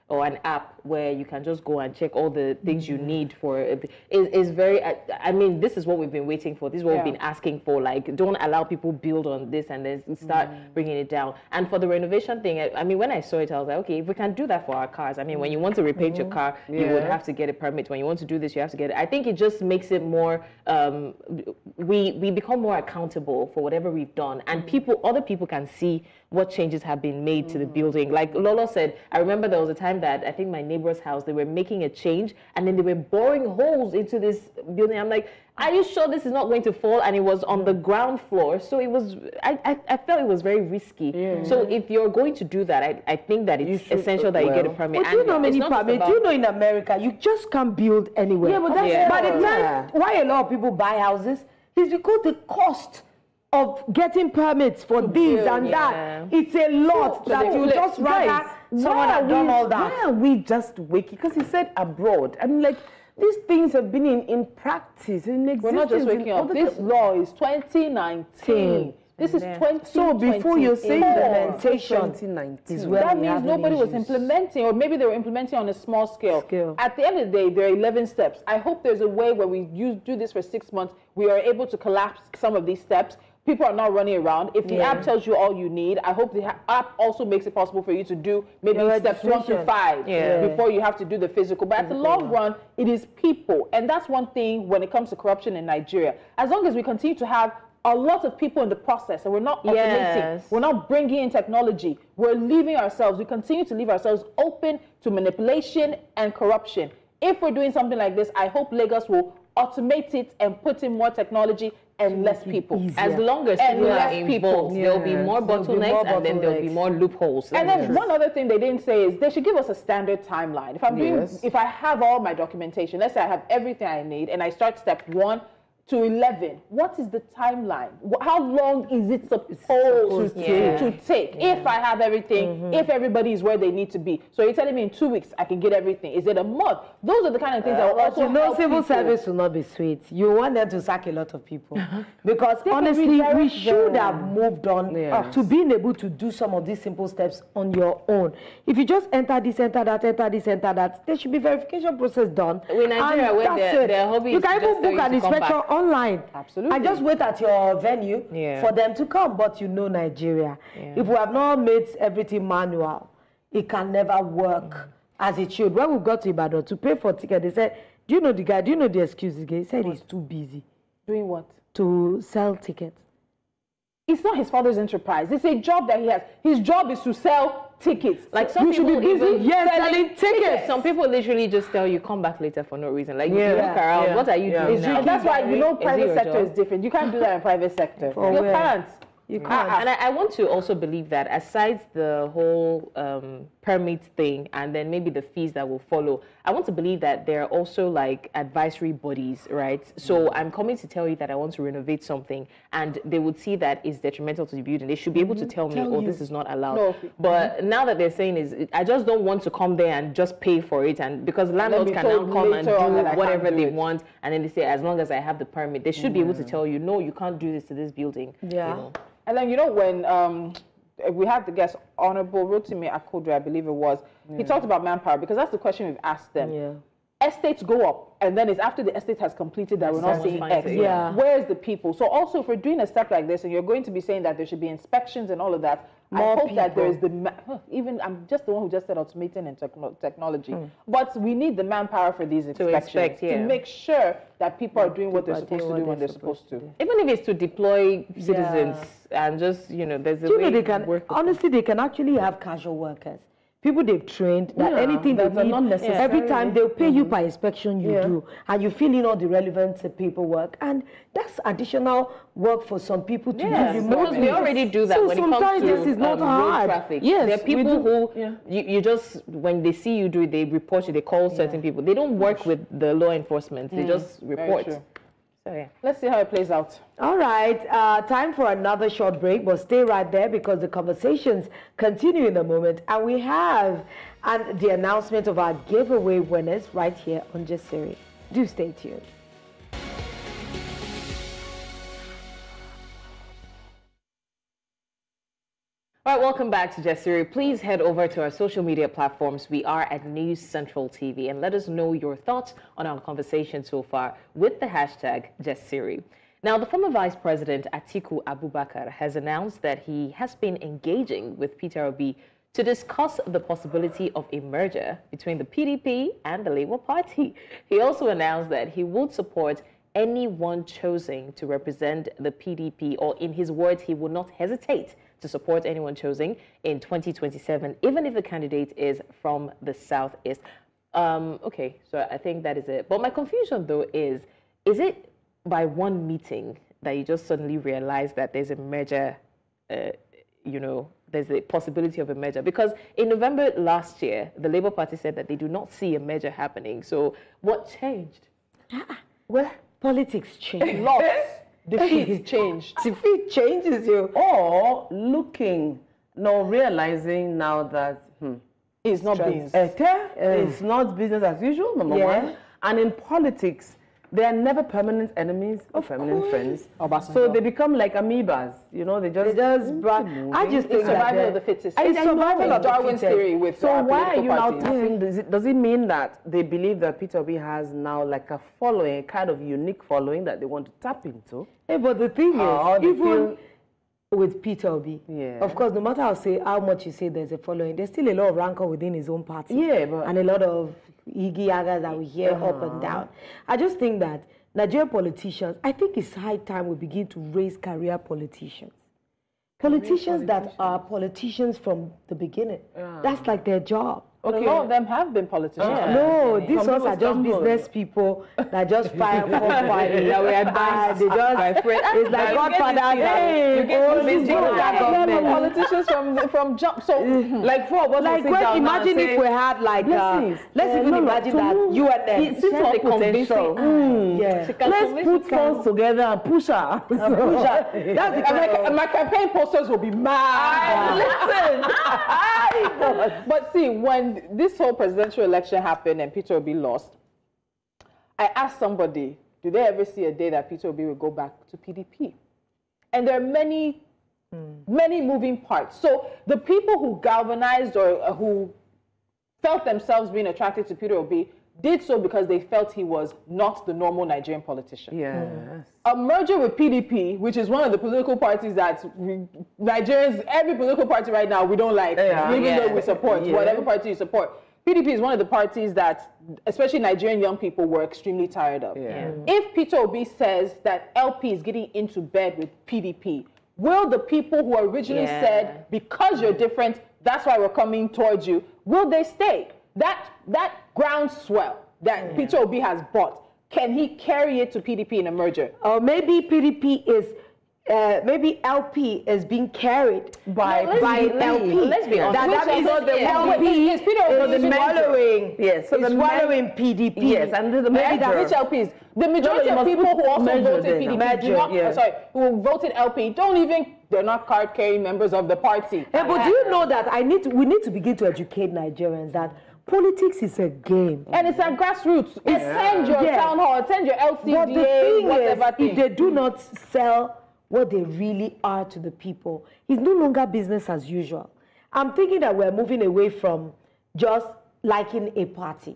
[SPEAKER 2] an app where you can just go and check all the things you need for it. Is very, I mean, this is what we've been waiting for. This is what we've been asking for. Like, don't allow people build on this and then start bringing it down. And for the renovation thing, I mean, when I saw it, I was like, okay, if we can do that for our cars. I mean, when you want to repaint your car, you would have to get a permit. When you want to do this, you have to get it. I think it just makes it more we become more accountable for whatever we've done, and other people can see what changes have been made to the building. Like Lolo said, I remember there was a time that I think my neighbor's house, they were making a change, and then they were boring holes into this building. I'm like, are you sure this is not going to fall? And it was on the ground floor, so it was. I felt it was very risky. So if you're going to do that, I think that it's essential that you get a permit.
[SPEAKER 1] But do you know many permits? Do you know in America you just can't build anywhere? Yeah, but that's by the time why a lot of people buy houses is because the cost of getting permits for this and that, it's a lot that you just rather someone had done all that.
[SPEAKER 3] Why are we just waking? Because he said abroad. I mean, like, these things have been in practice, in existence.
[SPEAKER 4] We're not just waking up. This law is 2019. This is 2020.
[SPEAKER 3] So before you're saying implementation,
[SPEAKER 4] that means nobody was implementing, or maybe they were implementing on a small scale. At the end of the day, there are 11 steps. I hope there's a way where we do this for 6 months. We are able to collapse some of these steps. People are not running around. If the app tells you all you need, I hope the app also makes it possible for you to do maybe steps 1 to 5 before you have to do the physical. But at the long run, it is people. And that's one thing when it comes to corruption in Nigeria. As long as we continue to have a lot of people in the process, and we're not automating, we're not bringing in technology, we're leaving ourselves, we continue to leave ourselves open to manipulation and corruption. If we're doing something like this, I hope Lagos will automate it and put in more technology and less people.
[SPEAKER 2] As long as people are involved, there'll be more bottlenecks, and then there'll be more loopholes.
[SPEAKER 4] And then one other thing they didn't say is they should give us a standard timeline. If I'm doing, if I have all my documentation, let's say I have everything I need, and I start step 1 to 11, what is the timeline? How long is it supposed to take? If I have everything, if everybody is where they need to be. So you're telling me in 2 weeks I can get everything. Is it a month? Those are the kind of things that will also help
[SPEAKER 1] civil service will not be sweet. You want them to sack a lot of people. Because honestly, we should have moved on to being able to do some of these simple steps on your own. If you just enter this, enter that, enter this, enter that, there should be verification process done.
[SPEAKER 2] In Nigeria, where their hobby
[SPEAKER 1] you can even book an inspection online.
[SPEAKER 4] Absolutely.
[SPEAKER 1] And just wait at your venue for them to come. But you know Nigeria. If we have not made everything manual, it can never work as it should. When we got to Ibadan to pay for ticket, they said, do you know the guy? Do you know the excuse? He said he's too busy.
[SPEAKER 4] Doing what?
[SPEAKER 1] To sell tickets.
[SPEAKER 4] It's not his father's enterprise. It's a job that he has. His job is to sell tickets.
[SPEAKER 2] Like some people
[SPEAKER 1] should be busy
[SPEAKER 2] selling tickets. Some people literally just tell you, come back later for no reason. Like, you look around, what are you doing now?
[SPEAKER 4] And that's why, you know, private sector is different. You can't do that in private sector. You can't.
[SPEAKER 1] You can't.
[SPEAKER 2] And I want to also believe that aside the whole permit thing and then maybe the fees that will follow, I want to believe that there are also like advisory bodies, right? So I'm coming to tell you that I want to renovate something, and they would see that it's detrimental to the building. They should be able to tell me, oh, this is not allowed. No. But now that they're saying is, I just don't want to come there and just pay for it, and because landlords can now come and do whatever they want, and then they say, as long as I have the permit, they should be able to tell you, no, you can't do this to this building.
[SPEAKER 1] Yeah.
[SPEAKER 2] You know?
[SPEAKER 4] And then, you know, when we had the guest, Honorable Rotimi Akodre, I believe it was, he talked about manpower, because that's the question we've asked them. Estates go up, and then it's after the estate has completed that we're not seeing X. Where's the people? So also, if we're doing a step like this, and you're going to be saying that there should be inspections and all of that, I hope that there is even, I'm just the one who just said automating and technology, but we need the manpower for these inspections to make sure that people are doing what they're supposed to do when they're supposed to.
[SPEAKER 2] Even if it's to deploy citizens and just, you know, there's a way
[SPEAKER 1] they can work. Honestly, they can actually have casual workers. People they've trained that anything they need, not necessary. Every time they'll pay you per inspection you do, and you fill in all the relevant paperwork, and that's additional work for some people to do remotely.
[SPEAKER 2] They already do that when it comes to
[SPEAKER 1] this is not hard.
[SPEAKER 2] Traffic. There are people who you just, when they see you do it, they report you, they call certain people. They don't work with the law enforcement, they just report. So,
[SPEAKER 4] let's see how it plays out.
[SPEAKER 1] All right, time for another short break, but stay right there because the conversations continue in a moment, and we have the announcement of our giveaway winners right here on Jasiri. Do stay tuned.
[SPEAKER 2] All right, welcome back to Jasiri. Please head over to our social media platforms. We are at News Central TV, and let us know your thoughts on our conversation so far with the hashtag Jasiri. Now, the former Vice President Atiku Abubakar has announced that he has been engaging with Peter Obi to discuss the possibility of a merger between the PDP and the Labour Party. He also announced that he would support anyone chosen to represent the PDP, or in his words, he will not hesitate to support anyone chosen in 2027, even if the candidate is from the Southeast. Okay, so I think that is it. But my confusion, though, is it by one meeting that you just suddenly realize that there's a merger, there's a possibility of a merger? Because in November last year, the Labour Party said that they do not see a merger happening. So what changed?
[SPEAKER 1] Well, politics change.
[SPEAKER 4] Loss. Defeat changed.
[SPEAKER 1] Defeat changes you.
[SPEAKER 3] Or realizing now that
[SPEAKER 4] it's not business.
[SPEAKER 3] It's not business as usual, number one. And in politics, they are never permanent enemies or permanent friends. So they become like amoebas, they just
[SPEAKER 1] I just think
[SPEAKER 4] survival of the fittest.
[SPEAKER 1] It's survival of
[SPEAKER 4] Darwin's theory with
[SPEAKER 3] so why are you now tapping? Does it mean that they believe that Peter Obi has now like a following, a kind of unique following that they want to tap into?
[SPEAKER 1] Yeah, but the thing is, even with Peter Obi, of course, no matter how much you say there's a following, there's still a lot of rancor within his own party. And a lot of Iggy that we hear up and down. I just think that Nigerian politicians, I think it's high time we begin to raise career politicians. Politicians that are politicians from the beginning. That's like their job.
[SPEAKER 4] Okay. A lot of them have been politicians.
[SPEAKER 1] No, these ones are just business people that just fire for party. They just, it's like Godfather.
[SPEAKER 4] Politicians from jump. So,
[SPEAKER 3] like four of us
[SPEAKER 1] like, imagine if we had like, let's even imagine that you and them.
[SPEAKER 3] It seems like potential. Let's put funds together and push her.
[SPEAKER 4] And my campaign posters will be mad. Listen. But see, when this whole presidential election happened and Peter Obi lost, I asked somebody, do they ever see a day that Peter Obi will go back to PDP? And there are many moving parts. So the people who galvanized or who felt themselves being attracted to Peter Obi did so because they felt he was not the normal Nigerian politician.
[SPEAKER 3] Yes.
[SPEAKER 4] A merger with PDP, which is one of the political parties that Nigerians, every political party right now, we don't like, even though we support whatever party you support. PDP is one of the parties that, especially Nigerian young people, were extremely tired of. If Peter Obi says that LP is getting into bed with PDP, will the people who originally said, because you're different, that's why we're coming towards you, will they stay? That groundswell that Peter Obi has bought, can he carry it to PDP in a merger?
[SPEAKER 1] Or maybe PDP is, maybe LP is being carried by LP.
[SPEAKER 2] Let's be honest.
[SPEAKER 1] That means the LP is swallowing.
[SPEAKER 3] Yes, so
[SPEAKER 1] swallowing PDP.
[SPEAKER 3] Yes, and the merger.
[SPEAKER 4] Which LPs? The majority of people who also voted PDP, who voted LP, they're not card-carrying members of the party.
[SPEAKER 1] But do you know that we need to begin to educate Nigerians that politics is a game.
[SPEAKER 4] And it's at grassroots. Attend your town hall, attend your LCDA,
[SPEAKER 1] but the thing
[SPEAKER 4] whatever
[SPEAKER 1] is, if they do not sell what they really are to the people, it's no longer business as usual. I'm thinking that we're moving away from just liking a party.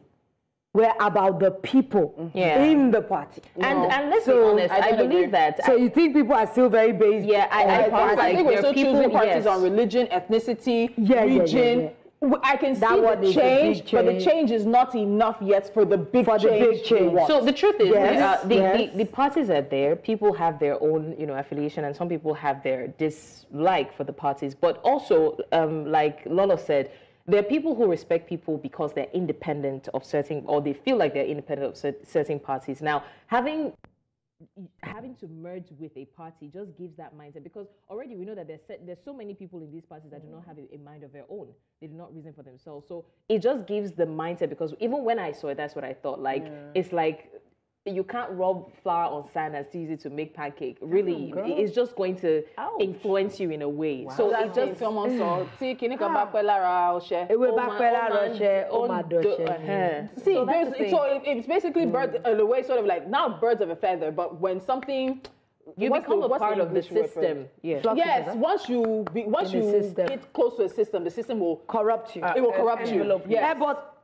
[SPEAKER 1] We're about the people in the party.
[SPEAKER 2] And let's be honest, I believe that.
[SPEAKER 1] So you think people are still very based?
[SPEAKER 2] Yeah,
[SPEAKER 4] I think we're still choosing parties on religion, ethnicity, region. I can see the change, but the change is not enough yet for the big change.
[SPEAKER 2] So the truth is, the parties are there. People have their own, affiliation, and some people have their dislike for the parties. But also, like Lolo said, there are people who respect people because they're independent of certain, or they feel like they're independent of certain parties. Now, having to merge with a party just gives that mindset, because already we know that there's so many people in these parties that do not have a mind of their own. They do not reason for themselves. So it just gives the mindset, because even when I saw it, that's what I thought. Like, it's like you can't rub flour on sand and still use it to make pancake. Really, it's just going to influence you in a way. Wow. So it just someone saw. See, so
[SPEAKER 4] it's basically birds in a way, sort of like now birds of a feather. But when something
[SPEAKER 2] you become a part of the system.
[SPEAKER 4] Yes, once you get close to a system, the system will
[SPEAKER 1] corrupt you.
[SPEAKER 4] It will corrupt you.
[SPEAKER 1] Yeah, but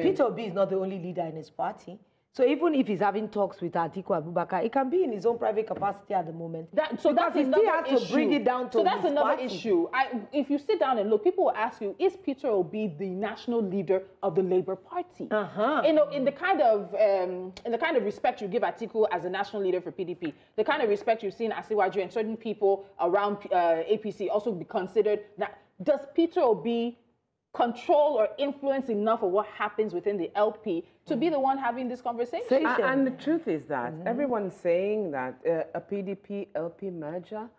[SPEAKER 1] Peter Obi is not the only leader in his party. So even if he's having talks with Atiku Abubakar, it can be in his own private capacity at the moment.
[SPEAKER 4] So that's another issue. He still has to
[SPEAKER 1] bring it down to
[SPEAKER 4] So that's another
[SPEAKER 1] party.
[SPEAKER 4] issue. If you sit down and look, people will ask you, is Peter Obi the national leader of the Labour Party? You know, in the kind of respect you give Atiku as a national leader for PDP, the kind of respect you've seen Asiwaju and certain people around APC also be considered. Now, does Peter Obi control or influence enough of what happens within the LP to be the one having this conversation?
[SPEAKER 3] And the truth is that everyone's saying that a PDP LP merger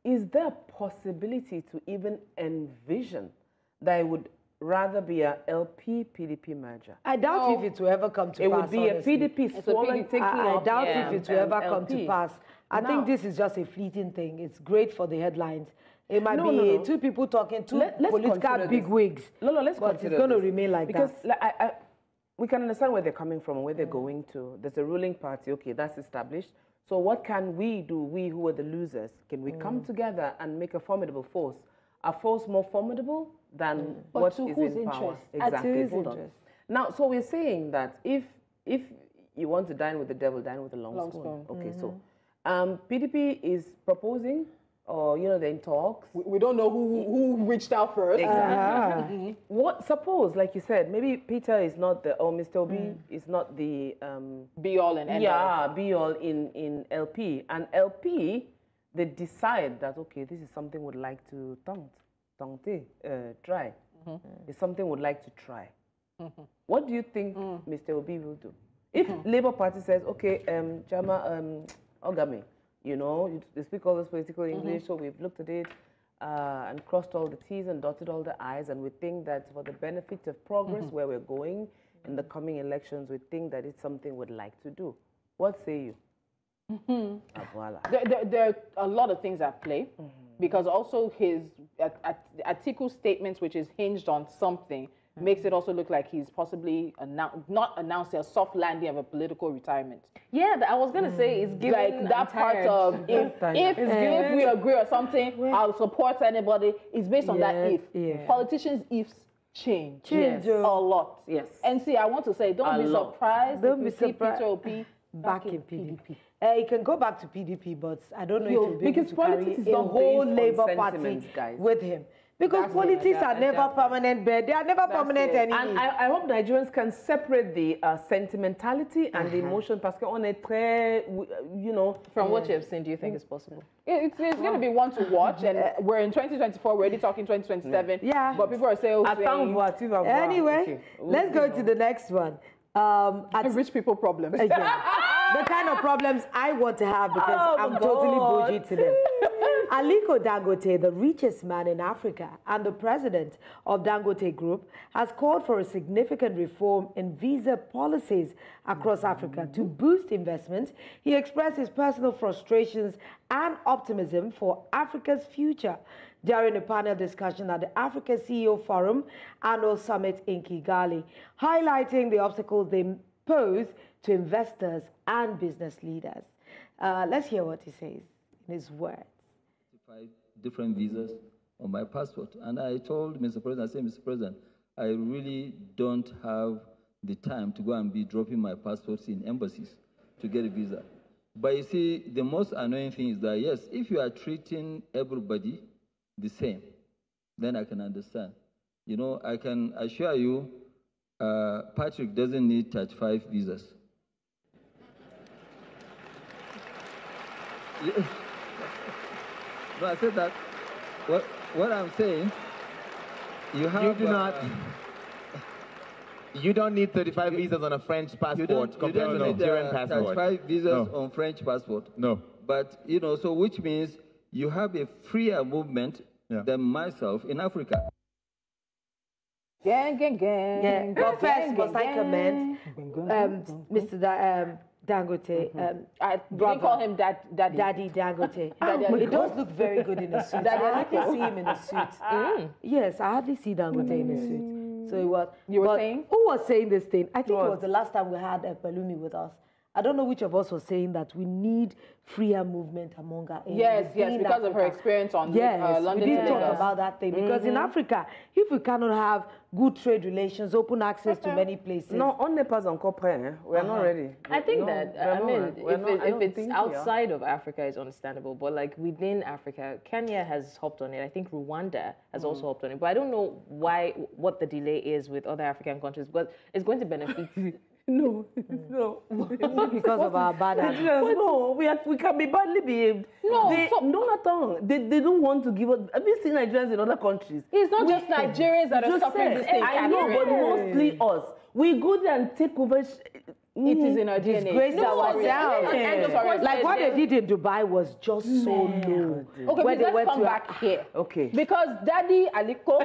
[SPEAKER 3] is there a possibility to even envision that it would rather be a LP PDP merger?
[SPEAKER 1] I doubt if it will ever come to pass.
[SPEAKER 3] It would be honestly. A PDP swollen taking
[SPEAKER 1] I doubt if it will ever come to pass. I think
[SPEAKER 3] No.
[SPEAKER 1] this is just a fleeting thing. It's great for the headlines. It might be two people talking, let's political bigwigs. But it's going to remain like
[SPEAKER 3] because
[SPEAKER 1] that.
[SPEAKER 3] we can understand where they're coming from and where they're going to. There's a ruling party, okay, that's established. So what can we do, we who are the losers? Can we come together and make a formidable force? A force more formidable than what is in power? Exactly. Hold on. Now, so we're saying that if you want to dine with the devil, dine with a long spoon. Okay, so PDP is proposing, or they're in talks.
[SPEAKER 4] We don't know who reached out first.
[SPEAKER 3] Exactly. What suppose, like you said, maybe Peter is not Mr. Obi is not the
[SPEAKER 4] be all and end all.
[SPEAKER 3] Yeah, be all in LP. And LP, they decide that okay, this is something we'd like to try. It's something we'd like to try. What do you think Mr. Obi will do? If Labour Party says, okay, Jama Ogame, they speak all this political English, so we've looked at it and crossed all the T's and dotted all the I's, and we think that for the benefit of progress where we're going in the coming elections, we think that it's something we'd like to do. What say you?
[SPEAKER 4] There are a lot of things at play, because also his Atiku's statements, which is hinged on something, makes it also look like he's possibly not announcing a soft landing of a political retirement.
[SPEAKER 2] Yeah, I was going to say, it's given
[SPEAKER 4] like that part of if we agree or something, I'll support anybody. It's based on that if. Yeah. Politicians' ifs change a lot.
[SPEAKER 3] Yes.
[SPEAKER 4] And see, I want to say, don't be surprised if you see Peter Obi
[SPEAKER 1] back in PDP. He can go back to PDP, but I don't know if he'll be able to carry
[SPEAKER 3] is
[SPEAKER 1] a whole Labour
[SPEAKER 3] Party
[SPEAKER 1] with him. Because politics are never permanent, but they are never permanent anyway.
[SPEAKER 3] And I hope Nigerians can separate the sentimentality and the emotion. Parce qu'on est très,
[SPEAKER 2] From what you have seen, do you think it's possible?
[SPEAKER 4] It's going to be one to watch, and we're in 2024, we're already talking 2027.
[SPEAKER 1] Yeah.
[SPEAKER 4] But people are saying,
[SPEAKER 1] anyway, let's go to the next one.
[SPEAKER 4] Rich people problems.
[SPEAKER 1] The kind of problems I want to have because I'm totally bougie to them. Aliko Dangote, the richest man in Africa and the president of Dangote Group, has called for a significant reform in visa policies across Africa to boost investment. He expressed his personal frustrations and optimism for Africa's future during a panel discussion at the Africa CEO Forum Annual Summit in Kigali, highlighting the obstacles they pose to investors and business leaders. Let's hear what he says in his words.
[SPEAKER 7] 5 different visas on my passport. And I told Mr. President, I said, Mr. President, I really don't have the time to go and be dropping my passports in embassies to get a visa. But you see, the most annoying thing is that, yes, if you are treating everybody the same, then I can understand. I can assure you, Patrick doesn't need 35 visas. No, I said that. What I'm saying, you do not.
[SPEAKER 8] You don't need 35 visas on a French passport compared to a Nigerian passport.
[SPEAKER 7] 35 visas on French passport.
[SPEAKER 8] No.
[SPEAKER 7] But so which means you have a freer movement than myself in Africa.
[SPEAKER 4] Gang.
[SPEAKER 1] But first, must I comment, Mr. Dangote,
[SPEAKER 4] didn't call him
[SPEAKER 1] Daddy Dangote. It does look very good in a suit. I hardly see him in a suit. Yes, I hardly see Dangote in a suit. So it was.
[SPEAKER 4] You were saying?
[SPEAKER 1] Who was saying this thing? I think it was the last time we had Palumi with us. I don't know which of us was saying that we need freer movement among our
[SPEAKER 4] yes, because of her experience on London.
[SPEAKER 1] We didn't talk about that thing because in Africa, if we cannot have good trade relations, open access to many places.
[SPEAKER 3] No, on n'est pas encore prêt. We're not ready.
[SPEAKER 2] I think if it's outside of Africa, it's understandable. But like within Africa, Kenya has hopped on it. I think Rwanda has also hopped on it. But I don't know what the delay is with other African countries, but it's going to benefit.
[SPEAKER 3] No.
[SPEAKER 1] Because of our bad habits.
[SPEAKER 3] No, we can be badly behaved.
[SPEAKER 4] No,
[SPEAKER 3] they don't want to give us. Have you seen Nigerians in other countries?
[SPEAKER 4] It's not just Nigerians that are suffering this thing.
[SPEAKER 3] I know, but mostly us. We go there and take over.
[SPEAKER 4] It is in our DNA.
[SPEAKER 1] Disgrace ourselves. Like what they did in Dubai was just so low.
[SPEAKER 4] Okay, but let's come back here.
[SPEAKER 3] Okay.
[SPEAKER 4] Because Daddy Aliko,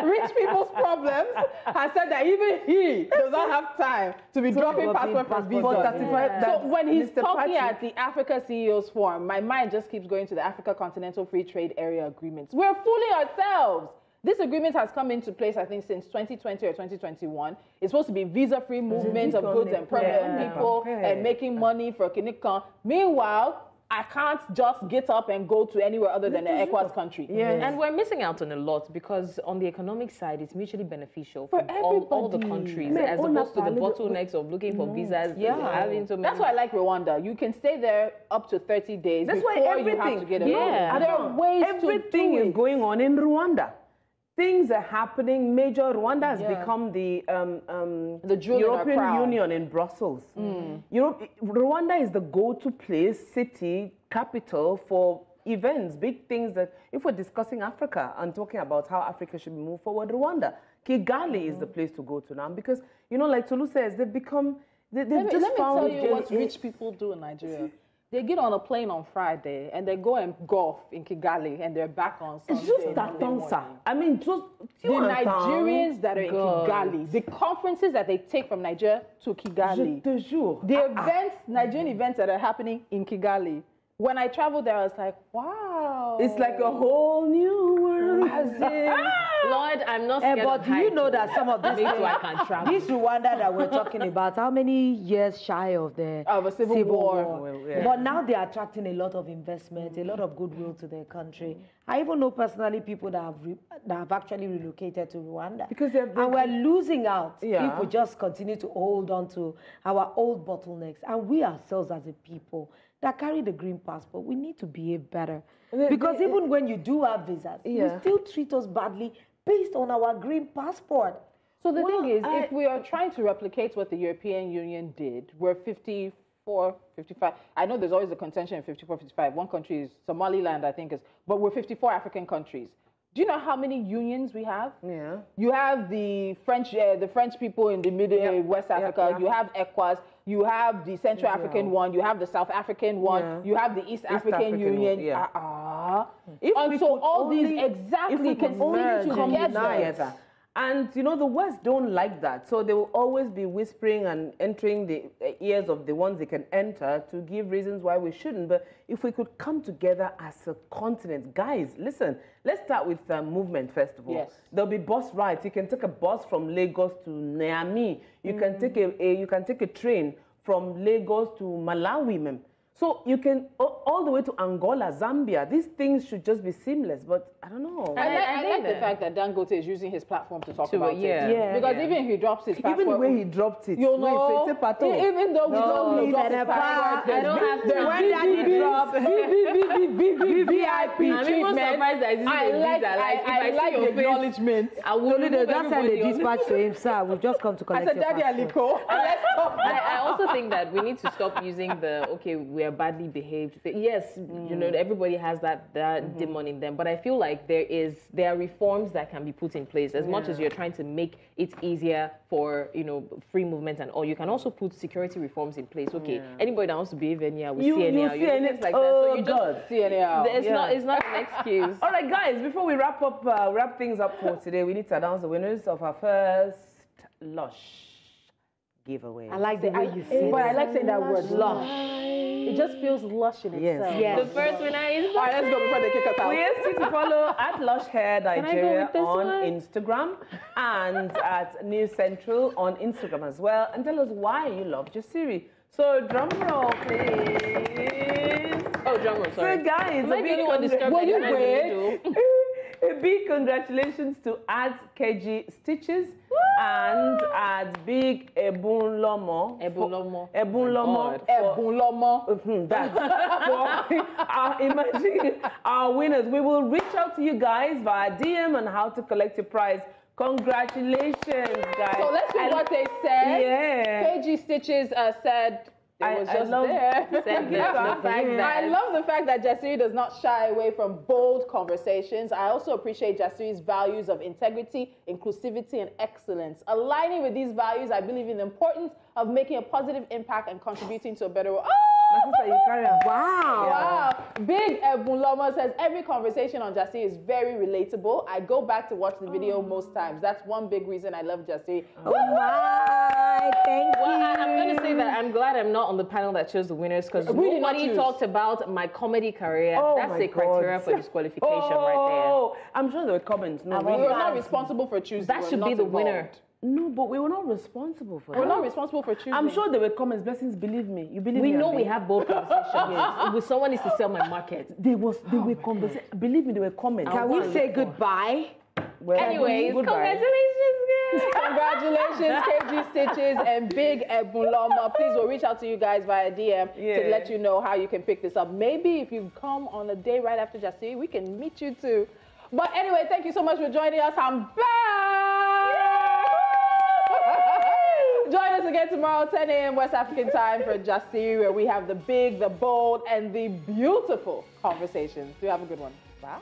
[SPEAKER 4] rich people's problems, has said that even he does not have time to be dropping passport for visas. So when he's talking at the Africa CEOs Forum, my mind just keeps going to the Africa Continental Free Trade Area agreements. We're fooling ourselves. This agreement has come into place, I think, since 2020 or 2021. It's supposed to be visa-free movement of goods and permanent people and making money for Kinikan. Meanwhile, I can't just get up and go to anywhere other than an ECOWAS country.
[SPEAKER 2] Yes. And we're missing out on a lot because on the economic side, it's mutually beneficial for all the countries as opposed to the bottlenecks of looking for visas.
[SPEAKER 4] That's why I like Rwanda. You can stay there up to 30 days before you have to get a visa. There are ways
[SPEAKER 3] everything is going on in Rwanda. Things are happening. Major Rwanda has become the European Union in Brussels. Rwanda is the go-to place, city, capital for events, big things that if we're discussing Africa and talking about how Africa should move forward, Rwanda, Kigali is the place to go to now because, you know, like Tolu says, they've become, they've just found...
[SPEAKER 4] Let me tell you what rich people do in Nigeria. They get on a plane on Friday and they go and golf in Kigali and they're back on Sunday.
[SPEAKER 3] It's just that dancer. I mean, just
[SPEAKER 4] the Nigerians that are in Kigali, the conferences that they take from Nigeria to Kigali, the events, Nigerian events that are happening in Kigali. When I traveled there, I was like, wow.
[SPEAKER 3] It's like a whole new world.
[SPEAKER 2] Lord, I'm not scared
[SPEAKER 1] but
[SPEAKER 2] of
[SPEAKER 1] do you know that some of these
[SPEAKER 2] I can travel.
[SPEAKER 1] This Rwanda that we're talking about, how many years shy of
[SPEAKER 4] a civil war.
[SPEAKER 1] But now they're attracting a lot of investment, a lot of goodwill to their country. I even know personally people that have actually relocated to Rwanda.
[SPEAKER 3] Because and
[SPEAKER 1] we're losing out if we just continue to hold on to our old bottlenecks. And we ourselves as a people that carry the green passport, we need to behave better. Because even when you do have visas, you still treat us badly based on our green passport.
[SPEAKER 4] So the thing is, if we are trying to replicate what the European Union did, we're 54, 55. I know there's always a contention in 54, 55. One country is Somaliland, I think, but we're 54 African countries. Do you know how many unions we have?
[SPEAKER 3] Yeah.
[SPEAKER 4] You have the French people in the West Africa. You have ECOWAS. You have the Central African one. You have the South African one. You have the East African Union. So all these exactly can only come together.
[SPEAKER 3] And, you know, the West don't like that. So they will always be whispering and entering the ears of the ones they can enter to give reasons why we shouldn't. But if we could come together as a continent, guys, listen, let's start with movement, first of all.
[SPEAKER 4] Yes.
[SPEAKER 3] There'll be bus rides. You can take a bus from Lagos to Niamey. You can take a train from Lagos to Malawi. So you can, all the way to Angola, Zambia. These things should just be seamless, but I don't know.
[SPEAKER 4] I like the fact that Dangote is using his platform to talk about it. Because even if he drops his passport...
[SPEAKER 3] Even the way he dropped it.
[SPEAKER 4] You know, even though we don't need his passport,
[SPEAKER 2] I don't have to.
[SPEAKER 1] When Daddy drops
[SPEAKER 4] VIP treatment, I like the acknowledgement.
[SPEAKER 1] Just send a dispatch to him, sir. We've just come to collect your passport.
[SPEAKER 4] I said, Daddy Aliko, let's talk.
[SPEAKER 2] I also think that we need to stop using we're badly behaved. Yes, you know, everybody has that demon in them, but I feel like there are reforms that can be put in place as much as you're trying to make it easier for, you know, free movement and all. You can also put security reforms in place. Okay, anybody that wants to behave anyhow, we see anyhow. You see anything like that. So you just
[SPEAKER 4] see anyhow.
[SPEAKER 2] It's not an excuse.
[SPEAKER 3] All right, guys, before we wrap things up for today, we need to announce the winners of our first Lush giveaway.
[SPEAKER 1] I like the way you say it.
[SPEAKER 4] But I like saying that word, Lush. It just feels lush in itself.
[SPEAKER 1] Yes.
[SPEAKER 2] The first winner is...
[SPEAKER 4] All right, let's go before they kick us out.
[SPEAKER 3] We ask you to follow at Lush Hair Nigeria on
[SPEAKER 2] one?
[SPEAKER 3] Instagram and at News Central on Instagram as well. And tell us why you love Jasiri. So drum roll, please.
[SPEAKER 2] Oh, drum roll, sorry.
[SPEAKER 3] So guys,
[SPEAKER 2] am I the only one disturbed?
[SPEAKER 3] Will you wait? A big congratulations to Keji Stitches and at Big Ebunlomo.
[SPEAKER 4] Ebunlomo.
[SPEAKER 3] That's for imagine our winners. We will reach out to you guys via DM on how to collect your prize. Congratulations, guys.
[SPEAKER 4] So let's see what they said.
[SPEAKER 3] Yeah.
[SPEAKER 4] KG Stitches said it was just there. I love the fact that Jasiri does not shy away from bold conversations. I also appreciate Jasiri's values of integrity, inclusivity, and excellence. Aligning with these values, I believe in the importance of making a positive impact and contributing to a better world. Wow. Big Ebunlomo says, every conversation on Jasiri is very relatable. I go back to watch the video most times. That's one big reason I love Jasiri.
[SPEAKER 1] Oh my, thank you.
[SPEAKER 2] Well, I'm going to say that I'm glad I'm not on the panel that chose the winners because nobody talked about my comedy career. That's a criteria for disqualification right there.
[SPEAKER 3] I'm sure there were comments. No,
[SPEAKER 4] we were not responsible for choosing.
[SPEAKER 2] That should be the winner.
[SPEAKER 3] No, but we were not responsible for that.
[SPEAKER 4] We're not responsible for choosing.
[SPEAKER 3] I'm sure there were comments. Blessings, believe me. You believe me.
[SPEAKER 2] We know we have bold conversations. Someone needs to sell my market.
[SPEAKER 3] There were conversations. Believe me, there were comments.
[SPEAKER 1] Can we say goodbye?
[SPEAKER 3] Well,
[SPEAKER 2] anyways, congratulations, guys.
[SPEAKER 4] Congratulations, KG Stitches and Big Ebunlomo. Please, we'll reach out to you guys via DM to let you know how you can pick this up. Maybe if you come on a day right after Jasiri, we can meet you too. But anyway, thank you so much for joining us. I'm back! Join us again tomorrow, 10 a.m. West African time for Jasiri, where we have the big, the bold, and the beautiful conversations. Do have a good one. Bye.